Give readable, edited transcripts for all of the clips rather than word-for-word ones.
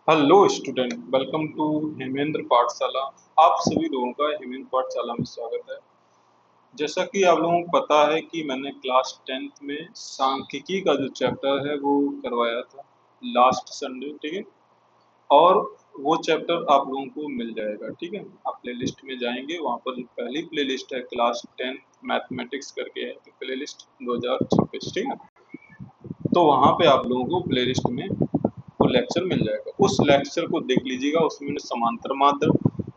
Hello student, welcome to Hemendra Pathshala. आप सभी लोगों का हेमेंद्र पाठशाला में स्वागत है। जैसा कि आप लोगों को पता है कि मैंने क्लास 10th में सांख्यिकी का जो चैप्टर है वो करवाया था लास्ट संडे, ठीक है। और वो चैप्टर आप लोगों को मिल जाएगा, ठीक है। आप प्ले लिस्ट में जाएंगे, वहाँ पर जो पहली प्ले लिस्ट है क्लास 10 मैथमेटिक्स करके है, तो प्ले लिस्ट 2026, ठीक है। तो वहाँ पे आप लोगों को प्ले लिस्ट में वो लेक्चर मिल जाएगा। उस लेक्चर को देख लीजिएगा। उसमें मैंने समांतर माध्य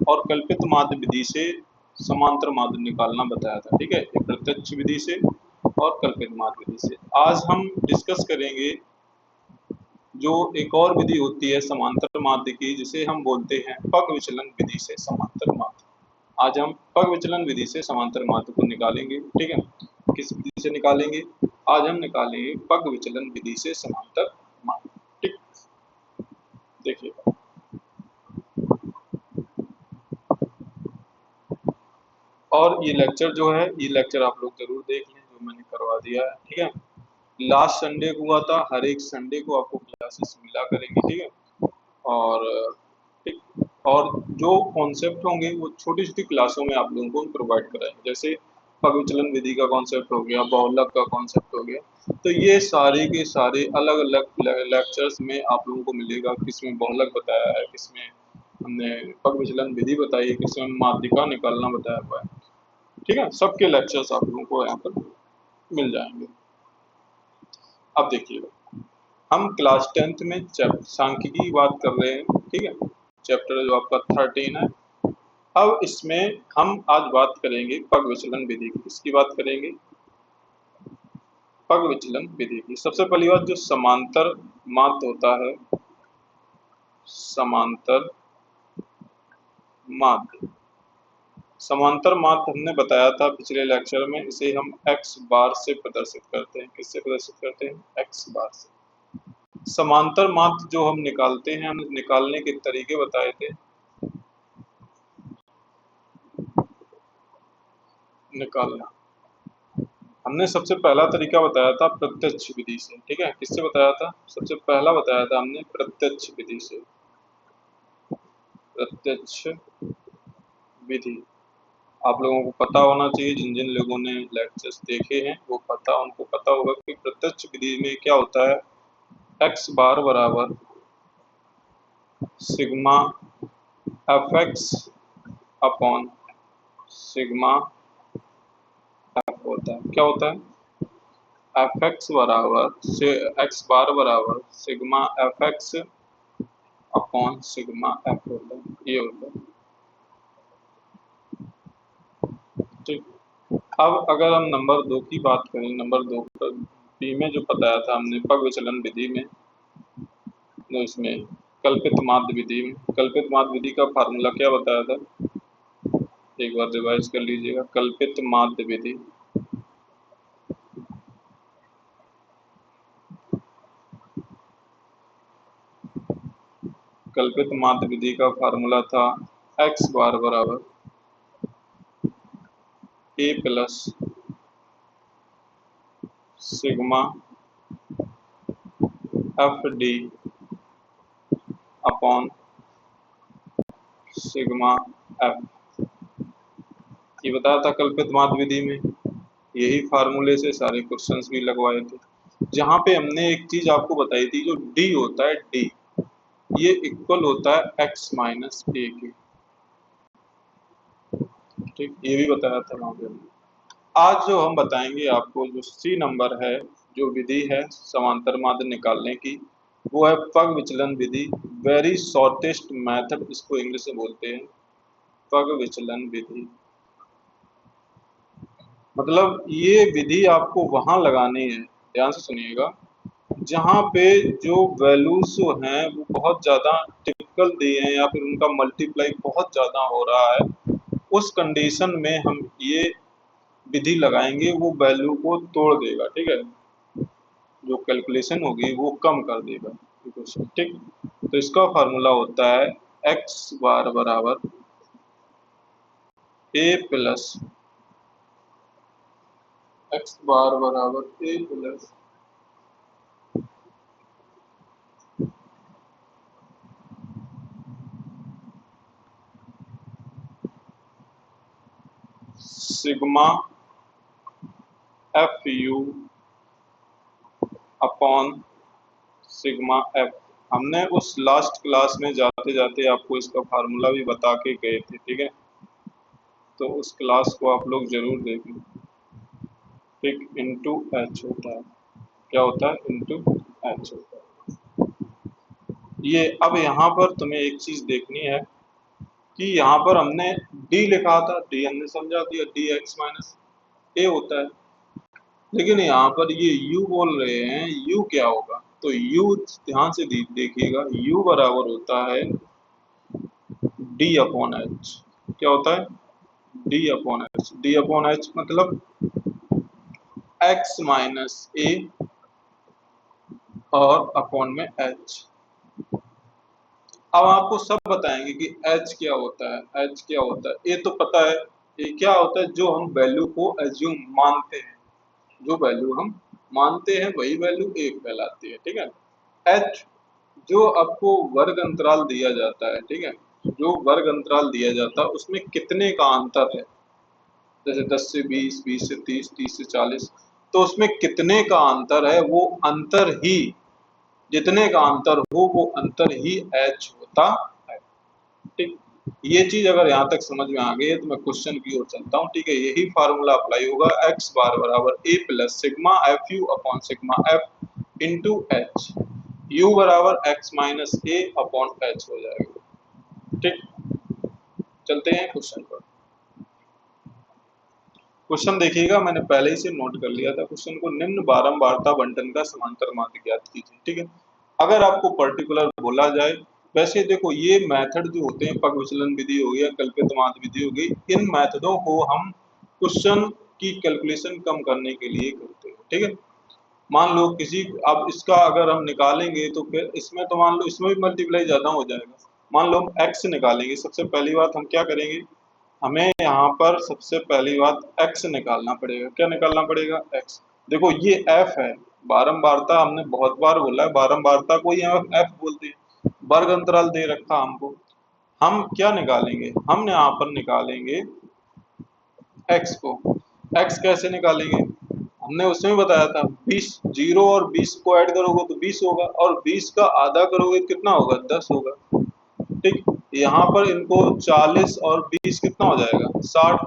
और कल्पित माध्य विधि से समांतर माध्य निकालना बताया था, ठीक है। एक प्रत्यक्ष विधि से और कल्पित माध्य विधि से। आज हम डिस्कस करेंगे जो एक और विधि होती है समांतर माध्य की, जिसे हम बोलते हैं पग विचलन विधि से समांतर माध्य। आज हम पग विचलन विधि से समांतर माध्य को निकालेंगे, ठीक है। किस विधि से निकालेंगे? आज हम निकालेंगे पग विचलन विधि से समांतर माध्य, ठीक। देखिए, और ये लेक्चर जो है, ये लेक्चर आप लोग जरूर देख लें जो मैंने करवा दिया है, ठीक है। लास्ट संडे को हुआ था, हर एक संडे को आपको क्लासेस मिला करेंगे, ठीक है। और ठीक, और जो कॉन्सेप्ट होंगे वो छोटी छोटी क्लासों में आप लोगों को प्रोवाइड कराएंगे। जैसे पगविचलन विधि का कॉन्सेप्ट हो गया, बहुलक का कॉन्सेप्ट हो गया। तो ये सारे के सारे अलग अलग लेक्चर्स में आप लोगों को मिलेगा। किसमें बहुलक बताया है, किसमें हमने पग विचलन विधि बताई है, किसमें माध्यिका निकालना बताया हुआ है, ठीक है। सबके लेक्चर्स आप लोगों को यहाँ पर मिल जाएंगे। अब देखिएगा, हम क्लास 10th में सांख्यिकी की बात कर रहे हैं, ठीक है। चैप्टर जो आपका 13 है। अब इसमें हम आज बात करेंगे पग विचलन विधि की। किसकी बात करेंगे? पग विचलन विधि की। सबसे पहली बात, जो समांतर माध्य होता है, समांतर माध्य। समांतर माध्य हमने बताया था पिछले लेक्चर में, इसे हम x बार से प्रदर्शित करते हैं। किससे प्रदर्शित करते हैं? x बार से। समांतर माध्य जो हम निकालते हैं, हम निकालने के तरीके बताए थे। निकालना, हमने सबसे पहला तरीका बताया था प्रत्यक्ष विधि से, ठीक है। किससे बताया था? सबसे पहला बताया था हमने प्रत्यक्ष विधि से। प्रत्यक्ष विधि आप लोगों को पता होना चाहिए। जिन जिन लोगों ने लेक्चर्स देखे हैं वो उनको पता होगा कि प्रत्यक्ष विधि में क्या होता है। x बार बराबर sigma F x upon sigma F होता है। क्या होता है? एफ एक्स बराबर से एक्स बार बराबर sigma F x upon sigma F होता है। ये होता है, ठीक। अब अगर हम नंबर 2 की बात करें, नंबर 2 बी में जो बताया था हमने पग विचलन विधि में, तो इसमें कल्पित माध्य विधि में, कल्पित माध्य विधि का फार्मूला क्या बताया था? एक बार रिवाइज कर लीजिएगा। कल्पित माध्य विधि, कल्पित माध्य विधि का फार्मूला था x बार बराबर a plus sigma F D upon sigma F. ये बताया था कल्पित माध्य विधि में। यही फार्मूले से सारे क्वेश्चंस भी लगवाए थे। जहां पे हमने एक चीज आपको बताई थी, जो डी होता है, डी ये इक्वल होता है x माइनस ए के, ठीक। ये भी बताया था वहां पे। आज जो हम बताएंगे आपको, जो सी नंबर है, जो विधि है समांतर माध्य निकालने की, वो है पग विचलन विधि। वेरी शॉर्टेस्ट मेथड इसको इंग्लिश में बोलते हैं, पग विचलन विधि। मतलब ये विधि आपको वहां लगानी है, ध्यान से सुनिएगा, जहां पे जो वैल्यूज जो हैं वो बहुत ज्यादा टिपिकल दिए हैं या फिर उनका मल्टीप्लाई बहुत ज्यादा हो रहा है। उस कंडीशन में हम ये विधि लगाएंगे, वो वैल्यू को तोड़ देगा, ठीक है। जो कैलकुलेशन होगी वो कम कर देगा, ठीक। तो इसका फार्मूला होता है x बार बराबर a प्लस x बार बराबर a plus sigma F U upon sigma F. हमने उस लास्ट क्लास में जाते जाते आपको इसका फार्मूला भी बता के गए थे, ठीक है, तो उस क्लास को आप लोग जरूर देखें। ठीक, इंटू एच होता है, क्या होता है, इंटू एच होता है ये। अब यहाँ पर तुम्हें एक चीज देखनी है कि यहाँ पर हमने डी लिखा था, डी हमने समझा दिया, डी एक्स माइनस ए होता है, लेकिन यहाँ पर ये u बोल रहे हैं, u क्या होगा, तो u ध्यान से देखिएगा, u बराबर होता है d अपॉन एच। क्या होता है, d upon H. d upon H मतलब x माइनस ए और अपॉन में h। अब आपको सब बताएंगे कि h क्या होता है, h क्या होता है। ये तो पता है, ये क्या होता है, जो हम वैल्यू को एज्यूम मानते हैं, जो वैल्यू हम मानते हैं वही वैल्यू एक कहलाती है, ठीक है। h जो आपको वर्ग अंतराल दिया जाता है, ठीक है, जो वर्ग अंतराल दिया जाता है उसमें कितने का अंतर है, जैसे 10 से 20, 20 से 30, 30 से 40, तो उसमें कितने का अंतर है, वो अंतर ही, जितने का अंतर हो वो अंतर ही h होता है। ठीक, ये चीज अगर यहाँ तक समझ में आ गई है तो मैं क्वेश्चन की ओर चलता हूँ, ठीक है। यही फार्मूला अप्लाई होगा, x बार बराबर a plus sigma F U upon sigma F into H, u बराबर x माइनस ए अपॉन एच हो जाएगा। ठीक, चलते हैं क्वेश्चन पर। क्वेश्चन देखिएगा, मैंने पहले ही से नोट कर लिया था क्वेश्चन को। निम्न बारंबारता बंटन का समांतर माध्य ज्ञात कीजिए, ठीक है। अगर आपको पर्टिकुलर बोला जाए, वैसे देखो ये मेथड जो होते हैं, पग विचलन विधि हो गया, कल्पित माध्य विधि हो गई, इन मेथडों को हम क्वेश्चन की कैलकुलेशन कम करने के लिए करते हैं, ठीक है। मान लो किसी, अब इसका अगर हम निकालेंगे तो फिर इसमें तो मान लो इसमें भी मल्टीप्लाई ज्यादा हो जाएगा। मान लो हम x निकालेंगे, सबसे पहली बात हम क्या करेंगे, हमें यहाँ पर सबसे पहली बात x निकालना पड़ेगा। क्या निकालना पड़ेगा, x। देखो ये f है, बारंबारता हमने बहुत बार बोला है, बारंबारता को ही हम f बोलते हैं, वर्ग अंतराल दे रखा हमको। हम क्या निकालेंगे, हम यहाँ पर निकालेंगे x को। x कैसे निकालेंगे, हमने उसमें बताया था 20, 0 और 20 को ऐड करोगे तो 20 होगा, और 20 का आधा करोगे कितना होगा, 10 होगा। ठीक, यहाँ पर इनको 40 और 20 कितना हो जाएगा, 60,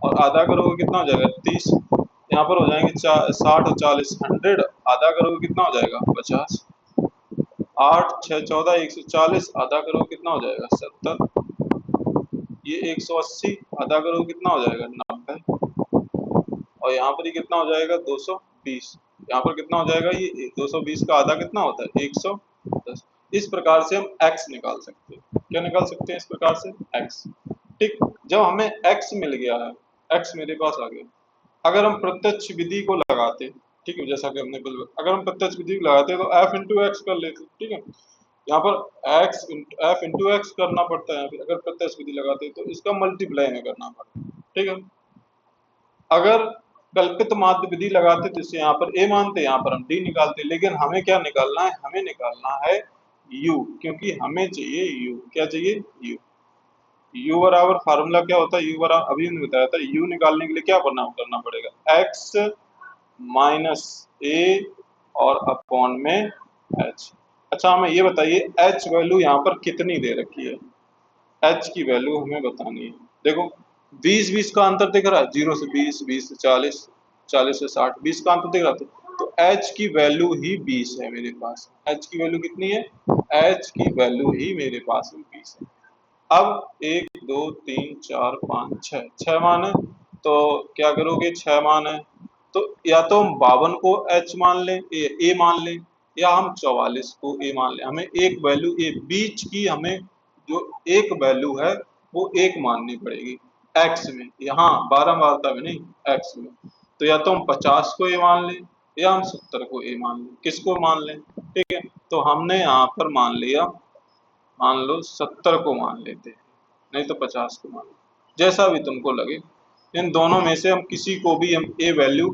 और आधा करोगे कितना हो जाएगा, 30। यहाँ पर हो जाएंगे 60 और 40 100, आधा करोगे कितना हो जाएगा, 50। 8 6 14 140, आधा करोगे कितना हो जाएगा, 70। ये 180, आधा करोगे कितना हो जाएगा, 90। और यहाँ पर ये कितना हो जाएगा, 220। यहाँ पर कितना हो जाएगा, ये 220 का आधा कितना होता है, 110। इस प्रकार से हम x निकाल सकते हैं। क्या निकाल सकते हैं इस प्रकार से, x। ठीक, जब हमें x मिल गया है, x मेरे पास आ गया, अगर हम प्रत्यक्ष विधि को लगाते, ठीक है, जैसा कि हमने बोला, अगर हम प्रत्यक्ष विधि को लगाते तो f इंटू एक्स कर लेते, ठीक है। यहाँ पर f इंटू एक्स करना पड़ता है, अगर प्रत्यक्ष विधि लगाते तो इसका मल्टीप्लाई में करना पड़ता है, ठीक है। अगर कल्पित माध्य विधि लगाते तो इसे यहाँ पर a मानते, यहाँ पर हम d निकालते, लेकिन हमें क्या निकालना है, हमें निकालना है u, क्योंकि हमें चाहिए u। क्या चाहिए, u। u बराबर फार्मूला क्या होता है, u बराबर अभी हमने बताया था, u निकालने के लिए क्या करना पड़ेगा, x माइनस a और अपॉन में h। अच्छा हमें ये बताइए h वैल्यू यहाँ पर कितनी दे रखी है, h की वैल्यू हमें बतानी है। देखो 20 का अंतर दिख रहा है, 0 से 20, 20 से 40, 40 से 60, 20 का अंतर दिख रहा था, तो h की वैल्यू ही 20 है मेरे पास। h की वैल्यू कितनी है, h की वैल्यू ही मेरे पास में 20 है। अब 1 2 3 4 5 6, 6 मान है, तो क्या करोगे, 6 मान है तो या तो हम 52 को h मान लें, a मान लें, या हम 44 को a मान लें। हमें एक वैल्यू a, बीच की हमें जो एक वैल्यू है वो एक माननी पड़ेगी x में, यहाँ बारंबारता में नहीं, x में। तो या तो हम 50 को a मान लें, या हम 70 को a मान लें, किसको मान लें, ठीक है। तो हमने यहाँ पर मान लिया, मान लो 70 को मान लेते हैं, नहीं तो 50 को मान लो, जैसा भी तुमको लगे। इन दोनों में से हम किसी को भी हम a वैल्यू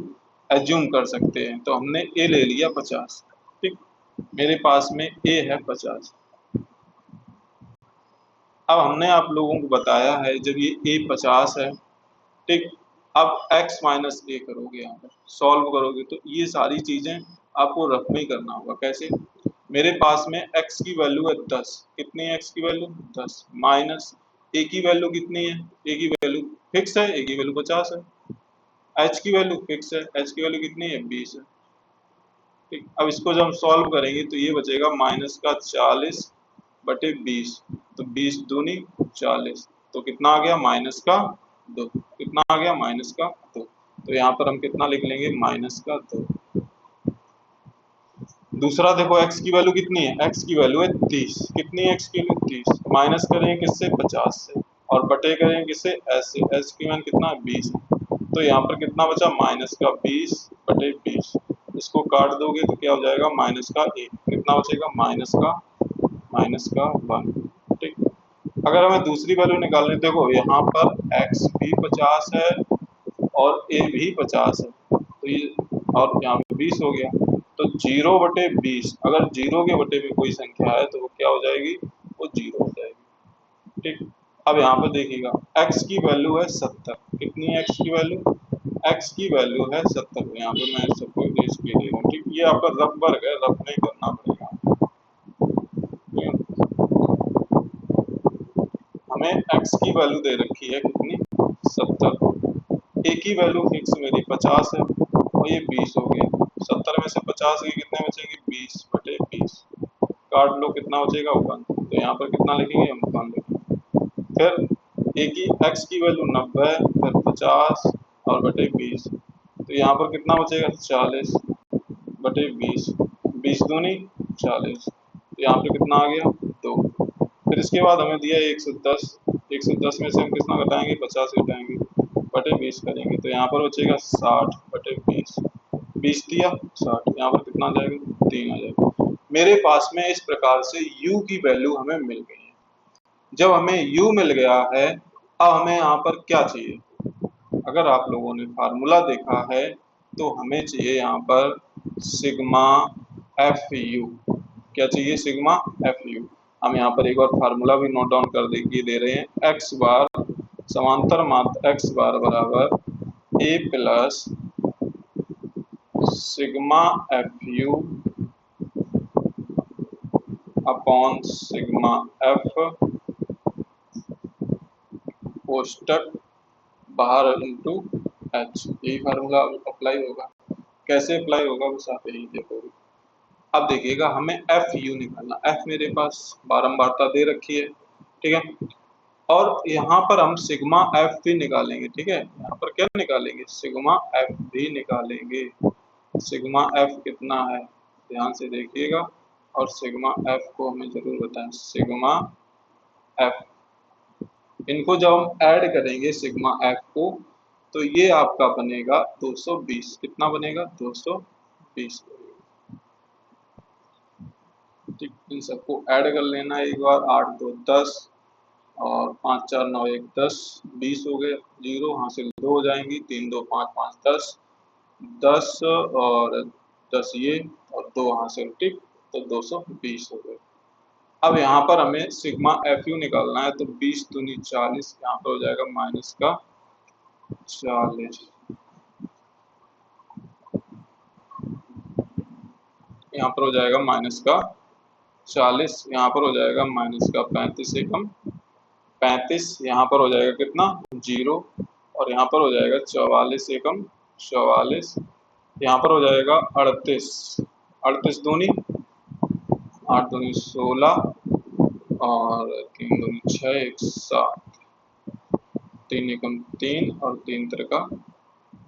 एज्यूम कर सकते हैं, तो हमने a ले लिया 50। ठीक, मेरे पास में a है 50। अब हमने आप लोगों को बताया है जब ये a 50 है, ठीक, अब x माइनस ए करोगे, यहाँ पर सॉल्व करोगे तो ये सारी चीजें आपको रफ में ही करना होगा। कैसे? मेरे पास में x की वैल्यू है 10, कितनी है x की वैल्यू 10, माइनस a की वैल्यू कितनी है, a की वैल्यू फिक्स है, a की वैल्यू 50 है, h की वैल्यू फिक्स है, h की वैल्यू कितनी है 20 है। ठीक, अब इसको जब हम सॉल्व करेंगे तो ये बचेगा माइनस का 40 बटे 20, तो 20 दूनी 40, तो कितना आ गया माइनस का 2, कितना आ गया माइनस का 2। तो यहाँ पर हम कितना लिख लेंगे माइनस का 2। दूसरा देखो x की वैल्यू कितनी है, x की वैल्यू है 30, कितनी है x की वैल्यू 30, माइनस करेंगे किससे 50 से और बटे करेंगे किससे s से, s की मान कितना 20 है। तो यहाँ पर कितना बचा माइनस का 20 बटे 20, इसको काट दोगे तो क्या हो जाएगा माइनस का 1, कितना बचेगा माइनस का 1। ठीक, अगर हमें दूसरी वैल्यू निकालनी, देखो यहाँ पर x भी 50 है और a भी 50 है, तो ये और यहाँ पे 20 हो गया, तो 0 बटे 20, अगर 0 के बटे में कोई संख्या है तो वो क्या हो जाएगी, वो 0 हो जाएगी। ठीक, अब यहाँ पे देखिएगा x की वैल्यू है 70, कितनी है x की वैल्यू, x की वैल्यू है 70, यहाँ पे मैं सबको इसके दे रहा हूँ। ठीक, ये आपका रफ वर्क है, रफ में करना पड़ेगा। हमें x की वैल्यू दे रखी है कितनी 70, a की वैल्यू फिक्स मेरी 50 है और ये 20 हो गया, 70 में से 50 के कितने बचेंगे 20 बटे 20, काट लो कितना बचेगा 1, तो यहाँ पर कितना लिखेंगे हम 1 लिखेंगे। फिर a की x की वैल्यू 90, फिर 50 और बटे 20, तो यहाँ पर कितना बचेगा 40 बटे 20, 20 दूनी 40, तो यहाँ पर कितना आ गया 2। फिर इसके बाद हमें दिया 110, 110 में से हम कितना घटाएंगे 50 घटाएंगे, बटे 20 करेंगे, तो यहाँ पर बचेगा 60 बटे 20, 20 दिया 60, यहाँ पर कितना आ जाएगा 3 आ जाएगा। मेरे पास में इस प्रकार से u की वैल्यू हमें मिल गई है। जब हमें u मिल गया है, अब हमें यहाँ पर क्या चाहिए, अगर आप लोगों ने फार्मूला देखा है तो हमें चाहिए यहाँ पर सिग्मा एफ यू, क्या चाहिए सिग्मा एफ यू। हम यहाँ पर एक बार फार्मूला भी नोट डाउन कर दे रहे हैं, एक्स बार समांतर मात्र एक्स बार बराबर A plus sigma F U upon sigma F कोष्टक बाहर इंटू एच, यही फार्मूला अप्लाई होगा। कैसे अप्लाई होगा बस आप यही देखोगे। अब देखिएगा हमें एफ यू निकालना, एफ मेरे पास बारंबारता दे रखी है, ठीक है, और यहाँ पर हम सिग्मा एफ भी निकालेंगे। ठीक है, यहाँ पर क्या निकालेंगे सिग्मा एफ भी निकालेंगे। सिग्मा एफ कितना है ध्यान से देखिएगा और सिग्मा एफ को हमें जरूर बताएं। सिग्मा एफ, इनको जब हम ऐड करेंगे सिग्मा एफ को तो ये आपका बनेगा 220, कितना बनेगा 220। ठीक, इन सबको ऐड कर लेना एक बार, 8 2 10 और 5 4 9 1 10, 20 हो गए, 0 हासिल 2 हो जाएंगी, 3 2 5 5 10, 10 और 10 ये और 2 हासिल, ठीक, तो 220 हो गए। अब यहाँ पर हमें सिग्मा एफ यू निकालना है, तो 20 दूनी 40, यहाँ पर हो जाएगा माइनस का 40, यहाँ पर हो जाएगा माइनस का 40, यहाँ पर हो जाएगा माइनस का 35 एकम 35, यहाँ पर हो जाएगा कितना 0 और यहाँ पर हो जाएगा 44 एकम 44, यहाँ पर हो जाएगा 38, 38 दूनी 8 दूनी 16 और 3 दूनी 6 1 7, 3 एकम 3 और 3 त्रिका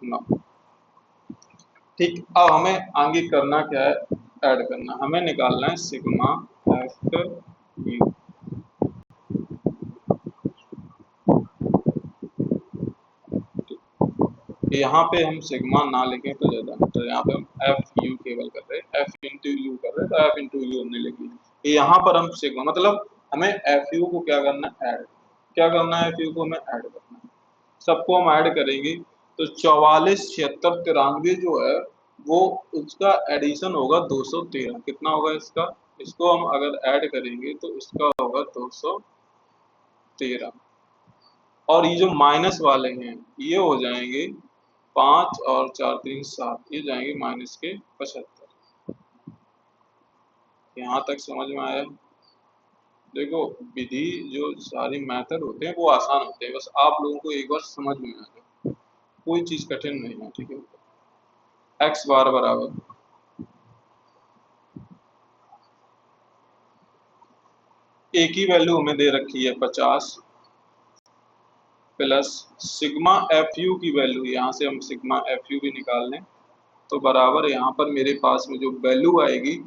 9। ठीक, अब हमें आगे करना क्या है, ऐड करना, हमें निकालना है सिग्मा एफ यू। यहाँ पे हम सिग्मा ना लिखें तो ज्यादा, तो यहाँ पे हम एफ यू केवल कर रहे हैं, एफ इंटू यू कर रहे हैं, तो एफ इंटू यू हमने लिख लिया। यहाँ पर हम सिग्मा मतलब हमें एफ यू को क्या करना है ऐड, क्या करना है एफ यू को हमें ऐड करना है, सबको हम ऐड करेंगे तो 44 76 93 जो है वो उसका एडिशन होगा 213, कितना होगा इसका, इसको हम अगर ऐड करेंगे तो इसका होगा 213 और ये जो माइनस वाले हैं ये हो जाएंगे 5 और 4 3 7, ये जाएंगे माइनस के 75। यहाँ तक समझ में आया? देखो विधि जो सारी मेथड होते हैं वो आसान होते हैं, बस आप लोगों को एक बार समझ में आ जाए, कोई चीज कठिन नहीं है। ठीक है, एक्स बार बराबर ए की वैल्यू हमें दे रखी है 50 प्लस सिग्मा एफ यू की वैल्यू, यहाँ से हम सिग्मा एफ यू भी निकाल लें तो बराबर यहाँ पर मेरे पास में जो वैल्यू आएगी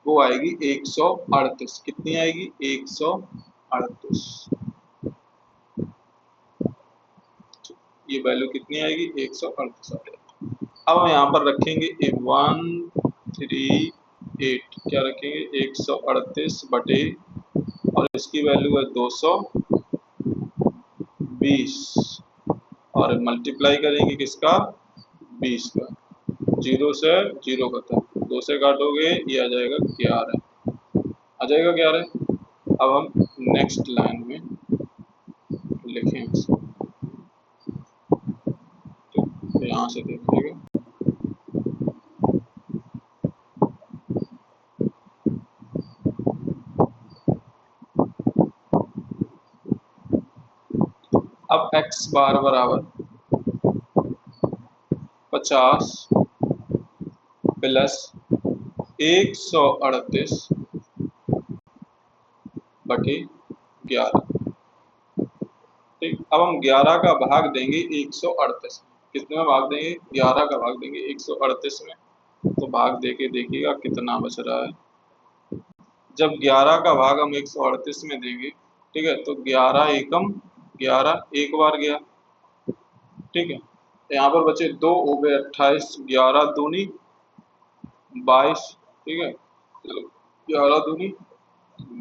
वो आएगी 138। कितनी आएगी? 138। ये वैल्यू कितनी आएगी? 138 आएगी। अब हम यहाँ पर रखेंगे 138, क्या रखेंगे? 138 बटे, और इसकी वैल्यू है 220, और मल्टीप्लाई करेंगे किसका? 20 का। 0 से 0 खत्म, 2 से काटोगे ये आ जाएगा 11, आ जाएगा 11। अब हम नेक्स्ट लाइन में लिखें इसको, तो यहाँ से देखिएगा अब x बार बराबर 50 प्लस 138 बटे 11। ठीक, अब हम 11 का भाग देंगे 138 में। कितने में भाग देंगे? 11 का भाग देंगे 138 में, तो भाग देके देखिएगा कितना बच रहा है। जब 11 का भाग हम 138 में देंगे, ठीक है, तो 11 एकम 11, एक बार गया, ठीक है, यहाँ पर बचे 2 हो गए 28, 11 दूनी 22, ठीक है, 11 दूनी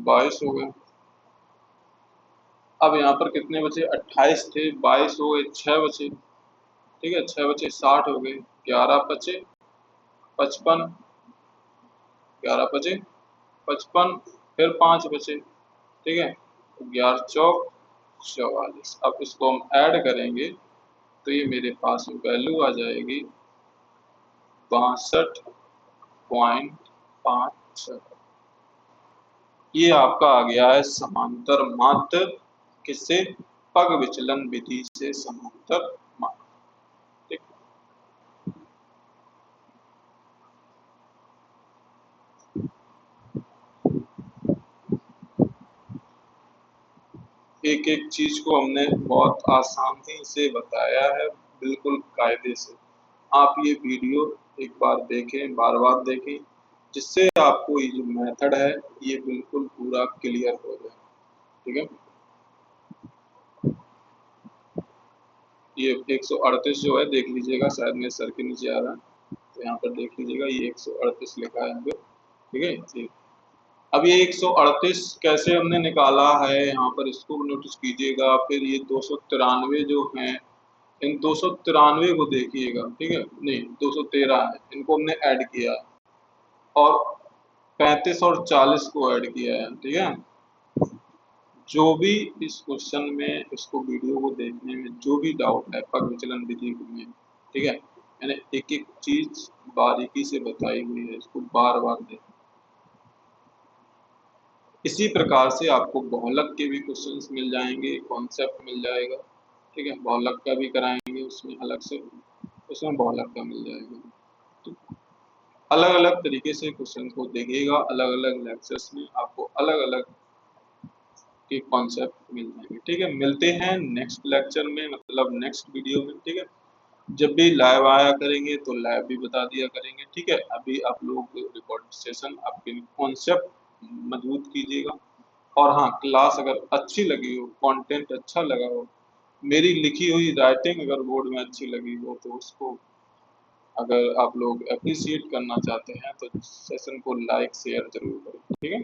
22 हो गए। अब यहाँ पर कितने बचे? 28 थे, 22 हो गए, 6 बचे, ठीक है, 6 बचे 60 हो गए, 11 बचे 55, 11 बचे 55, फिर 5 बचे, ठीक है, 11 चौक 44। अब इसको हम ऐड करेंगे तो ये मेरे पास वैल्यू आ जाएगी 62.56। ये आपका आ गया है समांतर माध्य, किससे? पग विचलन विधि से समांतर माध्य। ठीक, एक एक चीज को हमने बहुत आसानी से बताया है, बिल्कुल कायदे से। आप ये वीडियो एक बार देखें, बार बार देखें, जिससे आपको ये जो मेथड है ये बिल्कुल पूरा क्लियर हो जाए। ठीक है, ये 138 जो है देख लीजिएगा, शायद मेरे सर के नीचे आ रहा है, तो यहाँ पर देख लीजिएगा ये 138 लिखा है यहाँ पे। ठीक है, ठीक। अब ये 138 कैसे हमने निकाला है यहाँ पर, इसको नोटिस कीजिएगा। फिर ये 293 जो हैं, इन 293 को देखिएगा, ठीक है, नहीं 213 है, इनको हमने ऐड किया है, और 35 और 40 को ऐड किया है। ठीक है, जो भी इस क्वेश्चन में, इसको वीडियो को देखने में जो भी डाउट है पग विचलन विधि में, ठीक है, मैंने एक एक चीज बारीकी से बताई हुई है, इसको बार बार देखें। इसी प्रकार से आपको बहुलक के भी क्वेश्चंस मिल जाएंगे, कॉन्सेप्ट मिल जाएगा। ठीक है, बहुलक का भी कराएंगे उसमें अलग से, उसमें बहुलक का मिल जाएगा। तो अलग अलग तरीके से क्वेश्चन को देखिएगा, अलग अलग लेक्चर्स में आपको अलग अलग के कॉन्सेप्ट मिल जाएंगे। ठीक है, मिलते हैं नेक्स्ट लेक्चर में, मतलब नेक्स्ट वीडियो में। ठीक है, जब भी लाइव आया करेंगे तो लाइव भी बता दिया करेंगे। ठीक है, अभी आप लोग रिकॉर्ड सेशन आपके कॉन्सेप्ट मजबूत कीजिएगा। और हाँ, क्लास अगर अच्छी लगी हो, कंटेंट अच्छा लगा हो, मेरी लिखी हुई राइटिंग अगर बोर्ड में अच्छी लगी हो, तो उसको अगर आप लोग अप्रिशिएट करना चाहते हैं तो सेशन को लाइक शेयर जरूर करें। ठीक है।